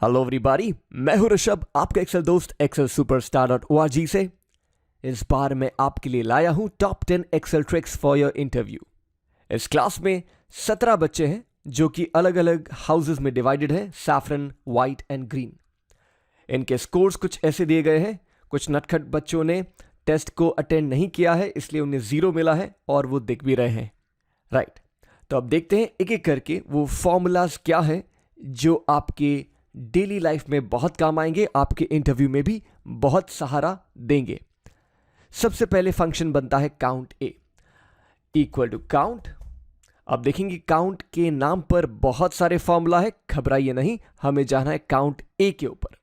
Hello everybody, मैं हूं ऋषभ, आपका एक्सेल दोस्त excelsuperstar.org से। इस बार मैं आपके लिए लाया हूं top 10 Excel tricks for your interview. इस क्लास में 17 बच्चे हैं जो कि अलग अलग हाउसेस में डिवाइडेड हैं, सैफरन, वाइट एंड ग्रीन। इनके स्कोर्स कुछ ऐसे दिए गए हैं। कुछ नटखट बच्चों ने टेस्ट को अटेंड नहीं किया है, इसलिए उन्हें 0 मिला है और वो दिख भी रहे हैं। राइट, तो अब देखते हैं एक एक करके वो फॉर्मूलाज क्या है जो आपके डेली लाइफ में बहुत काम आएंगे, आपके इंटरव्यू में भी बहुत सहारा देंगे। सबसे पहले फंक्शन बनता है count A equal to count. अब देखेंगे काउंट के नाम पर बहुत सारे फॉर्मूला है, घबराइए नहीं, हमें जाना है काउंट ए के ऊपर।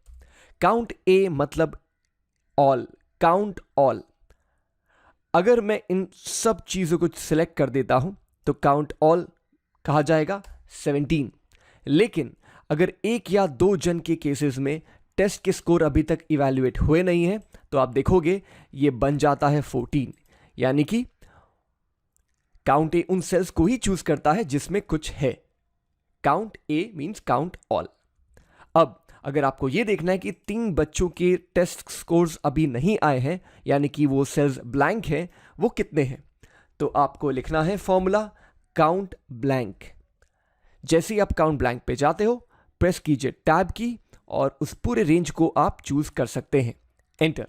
काउंट ए मतलब ऑल, काउंट ऑल। अगर मैं इन सब चीजों को सिलेक्ट कर देता हूं तो काउंट ऑल कहा जाएगा 17। लेकिन अगर एक या दो जन के केसेस में टेस्ट के स्कोर अभी तक इवैल्यूएट हुए नहीं है तो आप देखोगे ये बन जाता है 14। यानी कि काउंट ए उन सेल्स को ही चूज करता है जिसमें कुछ है। काउंट ए मींस काउंट ऑल। अब अगर आपको यह देखना है कि 3 बच्चों के टेस्ट स्कोर्स अभी नहीं आए हैं, यानी कि वो सेल्स ब्लैंक हैं, वो कितने हैं, तो आपको लिखना है फॉर्मूला काउंट ब्लैंक। जैसे ही आप काउंट ब्लैंक पे जाते हो, प्रेस कीजिए टैब की और उस पूरे रेंज को आप चूज कर सकते हैं। एंटर।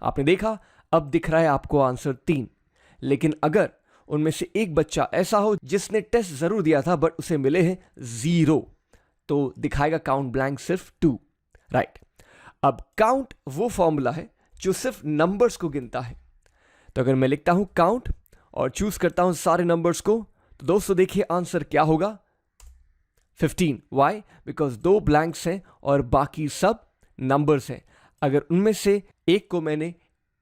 आपने देखा अब दिख रहा है आपको आंसर 3। लेकिन अगर उनमें से एक बच्चा ऐसा हो जिसने टेस्ट जरूर दिया था बट उसे मिले हैं 0, तो दिखाएगा काउंट ब्लैंक सिर्फ 2। राइट, अब काउंट वो फॉर्मूला है जो सिर्फ नंबर्स को गिनता है। तो अगर मैं लिखता हूं काउंट और चूज करता हूं सारे नंबर्स को, तो दोस्तों देखिए आंसर क्या होगा, 15। वाई? बिकॉज 2 ब्लैंक्स हैं और बाकी सब नंबर्स हैं। अगर उनमें से एक को मैंने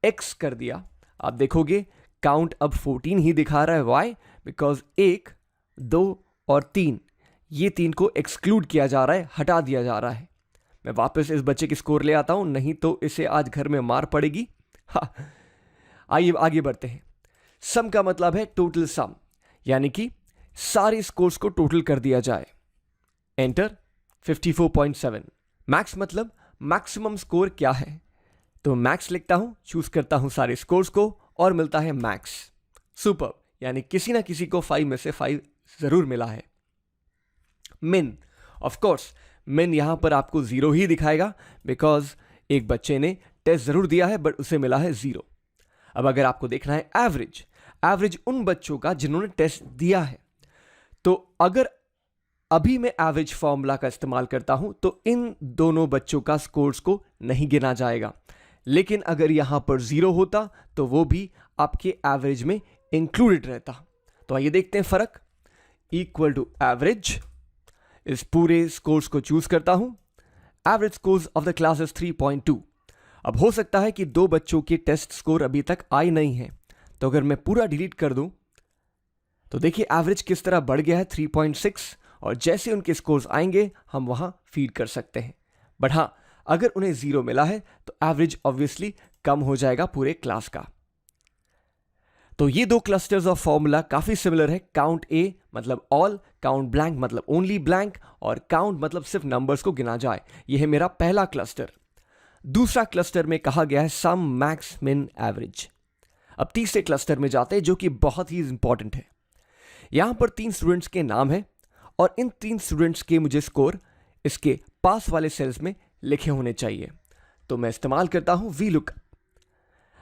एक्स कर दिया, आप देखोगे काउंट अब 14 ही दिखा रहा है। वाई? बिकॉज 1, 2 और 3, ये 3 को एक्सक्लूड किया जा रहा है, हटा दिया जा रहा है। मैं वापस इस बच्चे की स्कोर ले आता हूं, नहीं तो इसे आज घर में मार पड़ेगी। आइए आगे बढ़ते हैं। सम का मतलब है टोटल सम, यानी कि सारे स्कोर्स को टोटल कर दिया जाए। एंटर। 54.7। मैक्स मतलब मैक्सिमम स्कोर क्या है, तो मैक्स लिखता हूं, चूज करता हूं सारे स्कोर्स को और मिलता है मैक्स। सुपर, यानी किसी ना किसी को 5 में से 5 जरूर मिला है। मिन, ऑफ कोर्स मिन यहां पर आपको 0 ही दिखाएगा, बिकॉज एक बच्चे ने टेस्ट जरूर दिया है बट उसे मिला है 0। अब अगर आपको देखना है एवरेज, एवरेज उन बच्चों का जिन्होंने टेस्ट दिया है, तो अगर अभी मैं एवरेज फॉर्मूला का इस्तेमाल करता हूं तो इन दोनों बच्चों का स्कोर्स को नहीं गिना जाएगा। लेकिन अगर यहां पर 0 होता तो वो भी आपके एवरेज में इंक्लूडेड रहता। तो आइए देखते हैं फर्क। इक्वल टू एवरेज, इस पूरे स्कोर्स को चूज करता हूं। Average scores of the class is 3.2। अब हो सकता है कि 2 बच्चों के टेस्ट स्कोर अभी तक आए नहीं है, तो अगर मैं पूरा डिलीट कर दूं तो देखिए एवरेज किस तरह बढ़ गया है 3.6, और जैसे उनके स्कोर्स आएंगे हम वहां फीड कर सकते हैं। बट हां, अगर उन्हें 0 मिला है तो एवरेज ऑब्वियसली कम हो जाएगा पूरे क्लास का। तो ये 2 क्लस्टर्स ऑफ फॉर्मूला काफी सिमिलर है। काउंट ए मतलब ऑल, काउंट ब्लैंक मतलब ओनली ब्लैंक, और काउंट मतलब सिर्फ नंबर्स को गिना जाए। यह है मेरा पहला क्लस्टर। दूसरा क्लस्टर में कहा गया है सम, मैक्स, मिन, एवरेज। अब तीसरे क्लस्टर में जाते हैं जो कि बहुत ही इंपॉर्टेंट है। यहां पर 3 स्टूडेंट्स के नाम है और इन 3 स्टूडेंट्स के मुझे स्कोर इसके पास वाले सेल्स में लिखे होने चाहिए। तो मैं इस्तेमाल करता हूं VLOOKUP।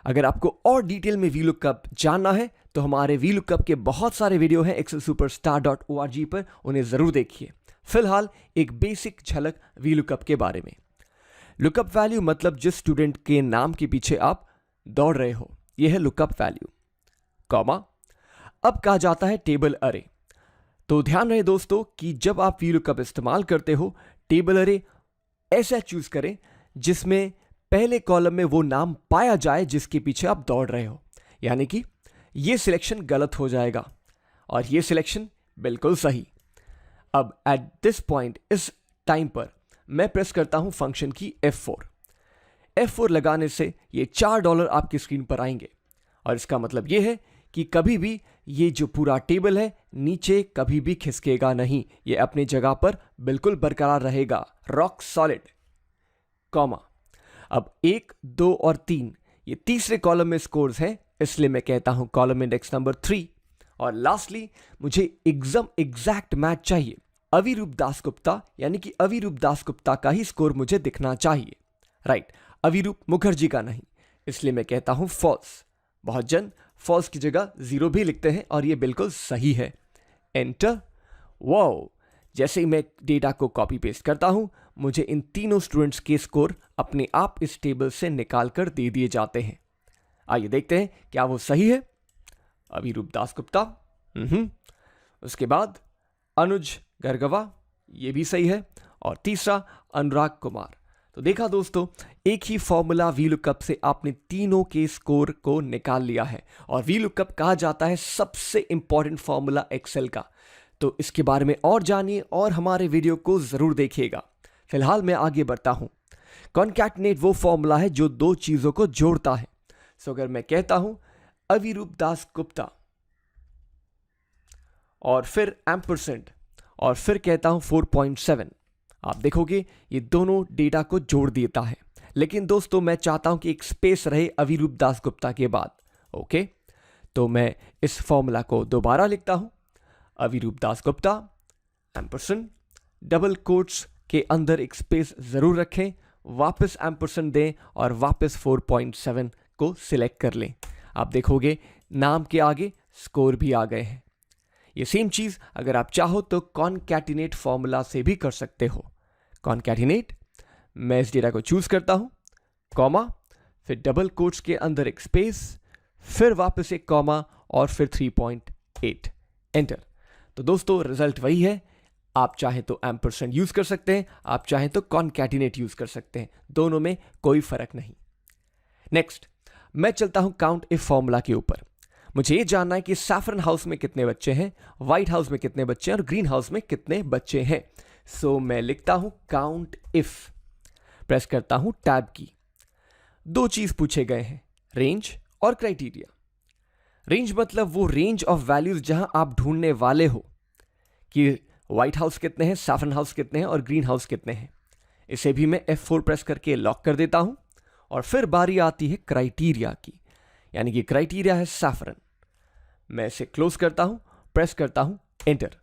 अगर आपको और डिटेल में VLOOKUP जानना है तो हमारे VLOOKUP के बहुत सारे वीडियो हैं excelsuperstar.org पर, उन्हें जरूर देखिए। फिलहाल एक बेसिक झलक VLOOKUP के बारे में। लुकअप वैल्यू मतलब जिस स्टूडेंट के नाम के पीछे आप दौड़ रहे हो, यह है लुकअप वैल्यू। कॉमा, अब कहा जाता है टेबल अरे। तो ध्यान रहे दोस्तों कि जब आप VLOOKUP इस्तेमाल करते हो, टेबल अरे ऐसा चूज करें जिसमें पहले कॉलम में वो नाम पाया जाए जिसके पीछे आप दौड़ रहे हो। यानी कि यह सिलेक्शन गलत हो जाएगा और यह सिलेक्शन बिल्कुल सही। अब एट दिस पॉइंट, इस टाइम पर मैं प्रेस करता हूं फंक्शन की F4। F4 लगाने से ये $4 आपकी स्क्रीन पर आएंगे, और इसका मतलब यह है कि कभी भी ये जो पूरा टेबल है नीचे कभी भी खिसकेगा नहीं, ये अपनी जगह पर बिल्कुल बरकरार रहेगा, रॉक सॉलिड, कॉमा। अब 1, 2 और 3 ये तीसरे कॉलम में स्कोर्स हैं, इसलिए मैं कहता हूं कॉलम इंडेक्स नंबर 3। और लास्टली मुझे एकदम एग्जैक्ट मैच चाहिए, अविरूप दासगुप्ता, यानी कि अविरूप दासगुप्ता का ही स्कोर मुझे दिखना चाहिए, राइट, अविरूप मुखर्जी का नहीं, इसलिए मैं कहता हूं फॉल्स। बहुत जन फॉल्स की जगह 0 भी लिखते हैं और ये बिल्कुल सही है। एंटर। वाओ, जैसे ही मैं डेटा को कॉपी पेस्ट करता हूं, मुझे इन तीनों स्टूडेंट्स के स्कोर अपने आप इस टेबल से निकाल कर दे दिए जाते हैं। आइए देखते हैं क्या वो सही है। अविरूप दासगुप्ता, उसके बाद अनुज गर्गवा, ये भी सही है, और तीसरा अनुराग कुमार। तो देखा दोस्तों, एक ही फॉर्मूला वीलुकअप से आपने तीनों के स्कोर को निकाल लिया है, और वीलुकअप कहा जाता है सबसे इंपॉर्टेंट फॉर्मूला एक्सेल का। तो इसके बारे में और जानिए और हमारे वीडियो को जरूर देखिएगा। फिलहाल मैं आगे बढ़ता हूं। कॉन्कैटिनेट वो फॉर्मूला है जो दो चीजों को जोड़ता है। सो अगर मैं कहता हूं अविरूप दासगुप्ता और फिर एम्परसेंड और फिर कहता हूं 4.7, आप देखोगे ये दोनों डेटा को जोड़ देता है। लेकिन दोस्तों मैं चाहता हूं कि एक स्पेस रहे अविरूप दासगुप्ता के बाद, ओके। तो मैं इस फॉर्मूला को दोबारा लिखता हूं, Avirup Dasgupta ampersand, double quotes के अंदर एक स्पेस जरूर रखें, वापस एम्परसेंड दें और वापस 4.7 को सिलेक्ट कर लें। आप देखोगे नाम के आगे स्कोर भी आ गए हैं। ये सेम चीज अगर आप चाहो तो कॉन्कैटिनेट फॉर्मूला से भी कर सकते हो। कॉन्कैटिनेट, मैं इस डेटा को चूज करता हूं, कॉमा, फिर डबल कोट्स के अंदर एक स्पेस, फिर वापस एक कॉमा और फिर 3.8, एंटर। तो दोस्तों रिजल्ट वही है। आप चाहें तो एम्परसेंड यूज कर सकते हैं, आप चाहें तो कॉन्कैटिनेट यूज कर सकते हैं, दोनों में कोई फर्क नहीं। नेक्स्ट मैं चलता हूं काउंट इफ फॉर्मूला के ऊपर। मुझे यह जानना है कि सैफरन हाउस में कितने बच्चे हैं, व्हाइट हाउस में कितने बच्चे हैं और ग्रीन हाउस में कितने बच्चे हैं। सो मैं लिखता हूं काउंट इफ, प्रेस करता हूं टैब की। दो चीज पूछे गए हैं, रेंज और क्राइटेरिया। रेंज मतलब वो रेंज ऑफ वैल्यूज जहां आप ढूंढने वाले हो कि व्हाइट हाउस कितने हैं, सैफरन हाउस कितने हैं और ग्रीन हाउस कितने हैं। इसे भी मैं F4 प्रेस करके लॉक कर देता हूं और फिर बारी आती है क्राइटेरिया की, यानी कि क्राइटेरिया है सैफरन। मैं इसे क्लोज करता हूं, प्रेस करता हूं एंटर।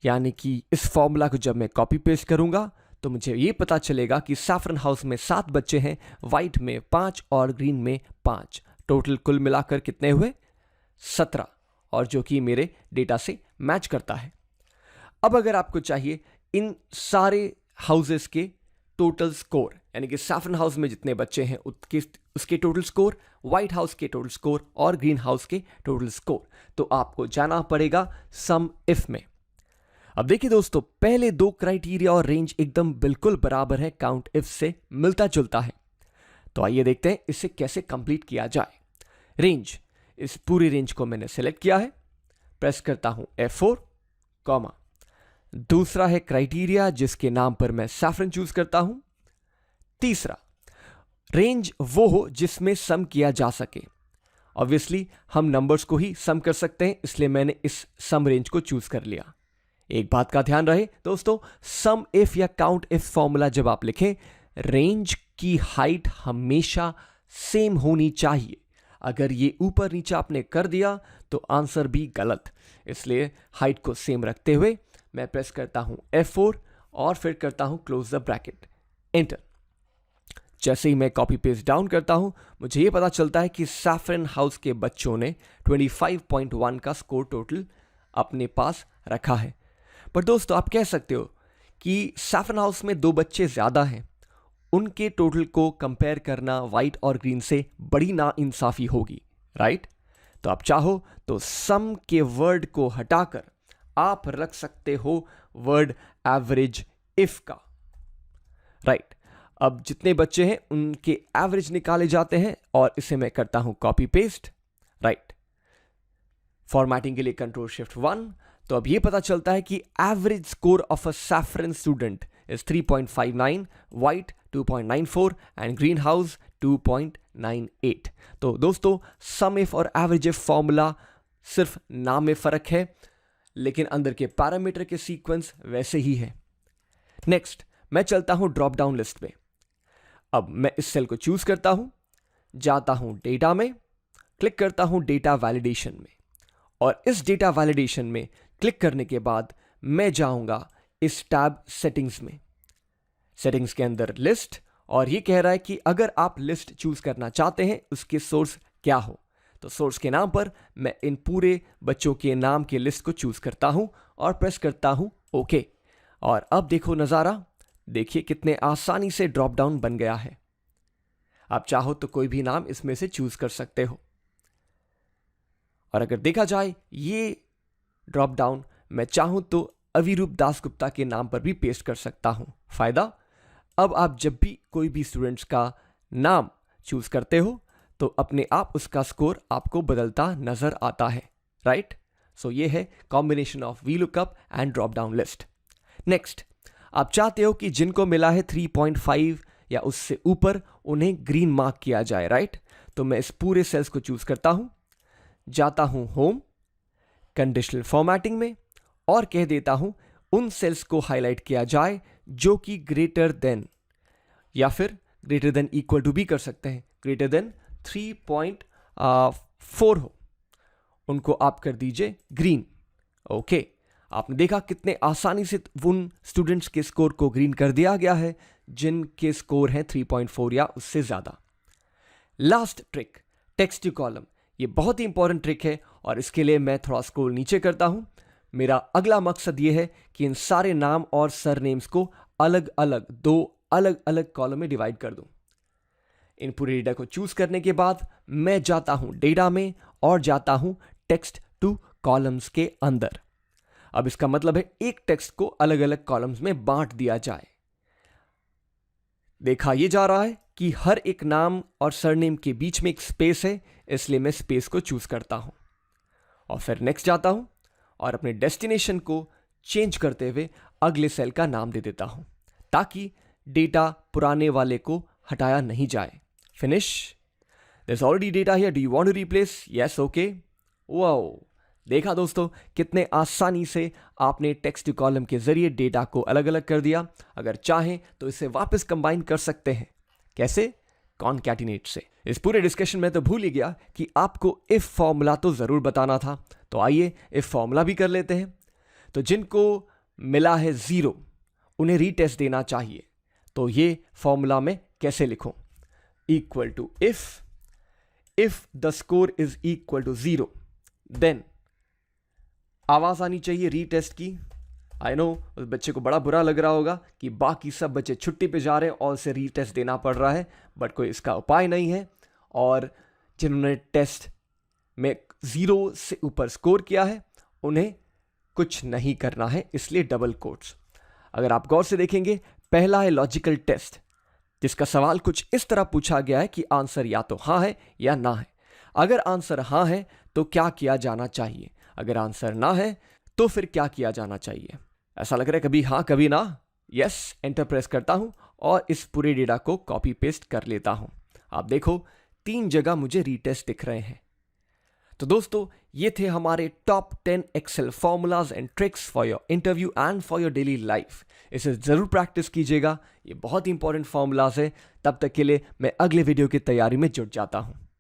यानी कि इस फॉर्मूला को जब मैं कॉपी पेस्ट करूंगा तो मुझे यह पता चलेगा कि सैफरन हाउस में 7 बच्चे हैं, व्हाइट में 5 और ग्रीन में 5। टोटल कुल मिलाकर कितने हुए? 17, और जो कि मेरे डेटा से मैच करता है। अब अगर आपको चाहिए इन सारे हाउसेस के टोटल स्कोर, यानी कि सैफरन हाउस में जितने बच्चे हैं उसके टोटल स्कोर, व्हाइट हाउस के टोटल स्कोर और ग्रीन हाउस के टोटल स्कोर, तो आपको जाना पड़ेगा सम इफ में। अब देखिए दोस्तों, पहले दो क्राइटेरिया और रेंज एकदम बिल्कुल बराबर है, काउंट इफ से मिलता जुलता है। तो आइए देखते हैं इसे कैसे कंप्लीट किया जाए। रेंज, इस पूरी रेंज को मैंने सेलेक्ट किया है, प्रेस करता हूं F4, कॉमा। दूसरा है क्राइटेरिया जिसके नाम पर मैं सैफरन चूज करता हूं। तीसरा, रेंज वो हो जिसमें सम किया जा सके। ऑब्वियसली हम नंबर्स को ही सम कर सकते हैं, इसलिए मैंने इस सम रेंज को चूज कर लिया। एक बात का ध्यान रहे दोस्तों, सम इफ या काउंट इफ फॉर्मूला जब आप लिखें, रेंज की हाइट हमेशा सेम होनी चाहिए। अगर ये ऊपर नीचे आपने कर दिया तो आंसर भी गलत, इसलिए हाइट को सेम रखते हुए मैं प्रेस करता हूं F4 और फिर करता हूं क्लोज द ब्रैकेट, एंटर। जैसे ही मैं कॉपी पेस्ट डाउन करता हूं, मुझे यह पता चलता है कि सैफरन हाउस के बच्चों ने 25.1 का स्कोर टोटल अपने पास रखा है। पर दोस्तों आप कह सकते हो कि सैफरन हाउस में 2 बच्चे ज्यादा हैं, उनके टोटल को कंपेयर करना व्हाइट और ग्रीन से बड़ी नाइंसाफी होगी, राइट? तो आप चाहो तो सम के वर्ड को हटाकर आप रख सकते हो वर्ड एवरेज इफ का, राइट? अब जितने बच्चे हैं उनके एवरेज निकाले जाते हैं और इसे मैं करता हूं कॉपी पेस्ट, राइट? फॉर्मेटिंग के लिए Ctrl+Shift+1। तो अब यह पता चलता है कि average score of a saffron student is 3.59, white 2.94 and green house 2.98। तो दोस्तों सम इफ और एवरेज इफ फॉर्मूला सिर्फ नाम में फर्क है, लेकिन अंदर के पैरामीटर के सीक्वेंस वैसे ही है। नेक्स्ट मैं चलता हूं ड्रॉप डाउन लिस्ट में। अब मैं इस सेल को चूज करता हूं, जाता हूं डेटा में, क्लिक करता हूं डेटा वैलिडेशन में, और इस डेटा वैलिडेशन में क्लिक करने के बाद मैं जाऊंगा इस टैब सेटिंग्स में। सेटिंग्स के अंदर लिस्ट, और ये कह रहा है कि अगर आप लिस्ट चूज करना चाहते हैं उसके सोर्स क्या हो, तो सोर्स के नाम पर मैं इन पूरे बच्चों के नाम के लिस्ट को चूज करता हूं और प्रेस करता हूं ओके। और अब देखो नजारा, देखिए कितने आसानी से ड्रॉप डाउन बन गया है। आप चाहो तो कोई भी नाम इसमें से चूज कर सकते हो। और अगर देखा जाए ये ड्रॉप डाउन मैं चाहूं तो अविरूप दासगुप्ता के नाम पर भी पेस्ट कर सकता हूं। फायदा, अब आप जब भी कोई भी स्टूडेंट्स का नाम चूज करते हो तो अपने आप उसका स्कोर आपको बदलता नजर आता है, राइट। सो ये है combination of VLOOKUP and drop down list. Next, आप चाहते हो कि जिनको मिला है 3.5 या उससे ऊपर उन्हें ग्रीन मार्क किया जाए, राइट। तो मैं इस पूरे सेल्स को चूज करता हूं, जाता हूं होम, कंडीशनल फॉर्मेटिंग में, और कह देता हूं उन सेल्स को हाईलाइट किया जाए जो कि ग्रेटर देन, या फिर ग्रेटर देन इक्वल टू भी कर सकते हैं, ग्रेटर देन 3.4 हो, उनको आप कर दीजिए ग्रीन। ओके, आपने देखा कितने आसानी से उन स्टूडेंट्स के स्कोर को ग्रीन कर दिया गया है जिनके स्कोर हैं 3.4 या उससे ज्यादा। Last trick, text to column. ये बहुत ही इंपॉर्टेंट ट्रिक है और इसके लिए मैं थोड़ा स्क्रॉल नीचे करता हूं। मेरा अगला मकसद ये है कि इन सारे नाम और सरनेम्स को अलग अलग, दो अलग अलग कॉलम में डिवाइड कर दूं। इन पूरे डेटा को चूज करने के बाद मैं जाता हूं डेटा में और जाता हूं टेक्स्ट टू कॉलम्स के अंदर। अब इसका मतलब है एक टेक्स्ट को अलग अलग कॉलम्स में बांट दिया जाए। देखा ये जा रहा है कि हर एक नाम और सरनेम के बीच में एक स्पेस है, इसलिए मैं स्पेस को चूज करता हूं और फिर नेक्स्ट जाता हूं और अपने डेस्टिनेशन को चेंज करते हुए अगले सेल का नाम दे देता हूं ताकि डेटा पुराने वाले को हटाया नहीं जाए। Finish. There's already data here. Do you want to replace? Yes, okay. Wow. देखा दोस्तों कितने आसानी से आपने टेक्स्ट टू कॉलम के जरिए डेटा को अलग अलग कर दिया। अगर चाहें तो इसे वापस कंबाइन कर सकते हैं। कैसे? कॉनकैटिनेट से। इस पूरे डिस्कशन में तो भूल ही गया कि आपको इफ फॉर्मूला तो जरूर बताना था, तो आइए इफ फॉर्मूला भी कर लेते हैं। तो जिनको मिला है 0 उन्हें रीटेस्ट देना चाहिए, तो ये फॉर्मूला में कैसे लिखूं? Equal to if the score is equal to 0 then आवाज आनी चाहिए रीटेस्ट की। आई नो उस बच्चे को बड़ा बुरा लग रहा होगा कि बाकी सब बच्चे छुट्टी पे जा रहे हैं और उसे रीटेस्ट देना पड़ रहा है, बट कोई इसका उपाय नहीं है। और जिन्होंने टेस्ट में 0 से ऊपर स्कोर किया है उन्हें कुछ नहीं करना है, इसलिए डबल कोट्स। अगर आप गौर से देखेंगे, पहला है लॉजिकल टेस्ट, जिसका सवाल कुछ इस तरह पूछा गया है कि आंसर या तो हाँ है या ना है। अगर आंसर हाँ है तो क्या किया जाना चाहिए, अगर आंसर ना है तो फिर क्या किया जाना चाहिए। ऐसा लग रहा है कभी हाँ कभी ना। यस, एंटर प्रेस करता हूं और इस पूरे डेटा को कॉपी पेस्ट कर लेता हूं। आप देखो 3 जगह मुझे रीटेस्ट दिख रहे हैं। तो दोस्तों ये थे हमारे top 10 Excel formulas and tricks for your interview and for your daily life. इसे जरूर प्रैक्टिस कीजिएगा, ये बहुत इंपॉर्टेंट फॉर्मूलाज है। तब तक के लिए मैं अगले वीडियो की तैयारी में जुट जाता हूं।